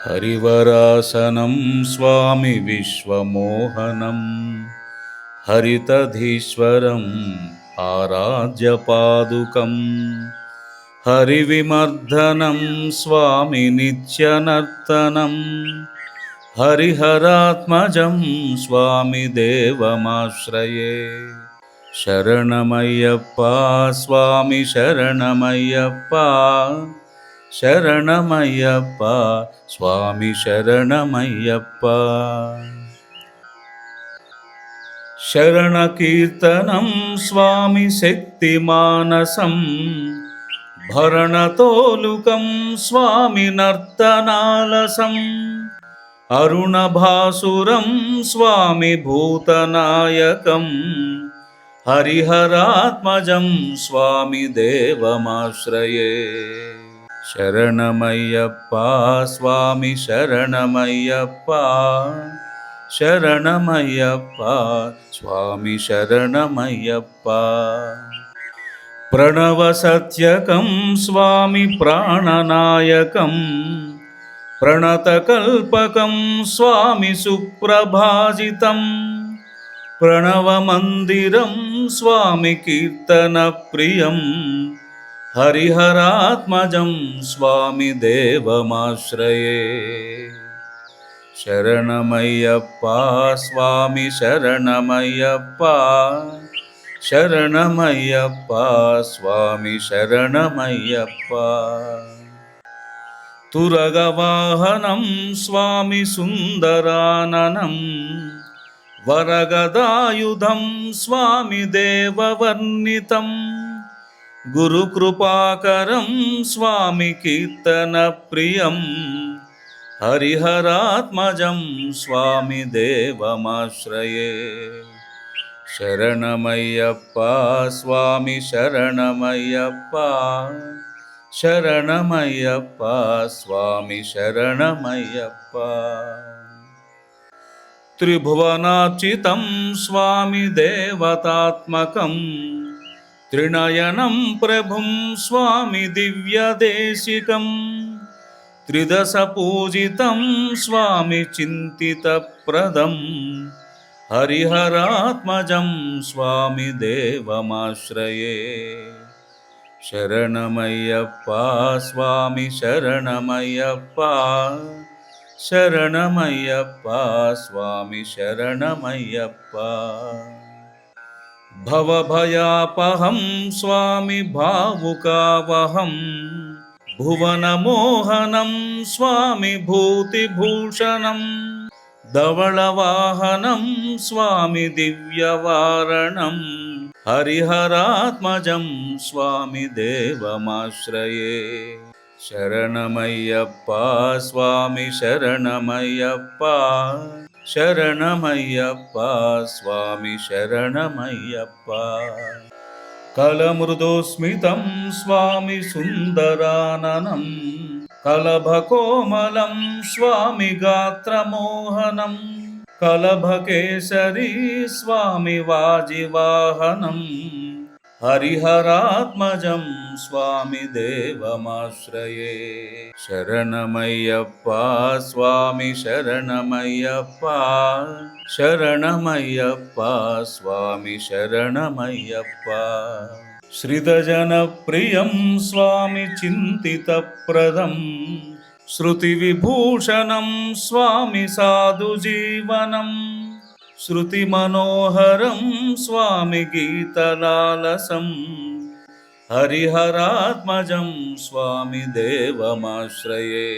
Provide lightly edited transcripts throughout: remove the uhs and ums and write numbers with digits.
హరివరాసనం స్వామి విశ్వమోహనం హరితధీశ్వరం ఆరాధ్యపాదుకం హరివిమర్దనం స్వామి నిత్యనర్తనం హరిహరాత్మజం స్వామి దేవమాశ్రయే. శరణమయ్యప్ప స్వామి శరణమయ్యప్ప శరణమయ్యప్ప స్వామి శరణమయ్యప్ప. శరణకీర్తనం స్వామి శక్తిమానసం భరణతోలుకం స్వామి నర్తనాలసం అరుణభాసురం స్వామి భూతనాయకం హరిహరాత్మజం స్వామి దేవమాశ్రయే. శరణమయ్యప్ప స్వామి శరణమయ్యప్ప శరణమయ్యప్ప స్వామి శరణమయ్యప్ప. ప్రణవ సత్యకం స్వామి ప్రాణనాయకం ప్రణతకల్పకం స్వామి సుప్రభాజితం ప్రణవమందిరం స్వామి కీర్తనప్రియం హరిహరాత్మజం స్వామి దేవమాశ్రయే. శరణమయ్యప్ప స్వామి శరణమయ్యప్ప శరణమయ్యప్ప స్వామి శరణమయ్యప్ప. తురగవాహనం స్వామి సుందరాననం వరగదాయుధం స్వామి దేవవర్ణితం గురుకృపాకరం స్వామి కీర్తనప్రియం హరిహరాత్మజం స్వామి దేవమాశ్రయే. శరణమయ్యప్ప స్వామి శరణమయ్యప్ప శరణమయ్యప్ప స్వామి శరణమయ్యప్ప. త్రిభువనార్చితం స్వామి దేవతాత్మకం త్రినయనం ప్రభుం స్వామి దివ్యదేశికం త్రిదశ పూజితం స్వామి చింతితప్రదం హరిహరాత్మజం స్వామి దేవమాశ్రయే. శరణమయ్యప్ప స్వామి శరణమయ్యప్ప శరణమయ్యప్ప స్వామి శరణమయ్యప్ప. భవభయాపహం స్వామి భావుకావహం భువనమోహనం స్వామి భూతిభూషణం ధవళవాహనం స్వామి దివ్యవారణం హరిహరాత్మజం స్వామి దేవమాశ్రయే. శరణమయ్యప్ప స్వామి శరణమయ్యప్ప శరణమయ్యప్ప స్వామి శరణమయ్యప్ప. కలమృదోస్మితం స్వామి సుందరాననం కలభకోమలం స్వామి గాత్రమోహనం కలభకేసరీ స్వామి వాజివాహనం హరిహరాత్మజం స్వామి దేవమాశ్రయే. శరణమయ్యప్ప స్వామి శరణమయ్యప్ప శరణమయ్యప్ప స్వామి శరణమయ్యప్ప. శ్రితజనప్రియం స్వామి చింతితప్రదం శృతివిభూషణం స్వామి సాధుజీవనం శృతిమనోహరం స్వామి గీతలాలసం హరిహరాత్మజం స్వామి దేవమాశ్రయే.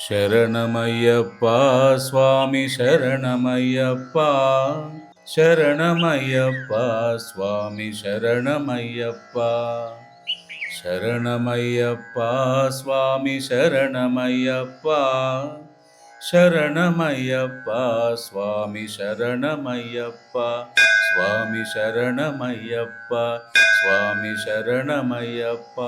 శరణమయ్యప్ప స్వామి శరణమయ్యప్ప శరణమయ్యప్ప స్వామి శరణమయ్యప్ప. శరణమయ్యప్ప స్వామి శరణమయ్యప్ప శరణమయ్యప్ప స్వామి శరణమయ్యప్ప స్వామి శరణమయ్యప్ప స్వామి శరణమయ్యప్ప.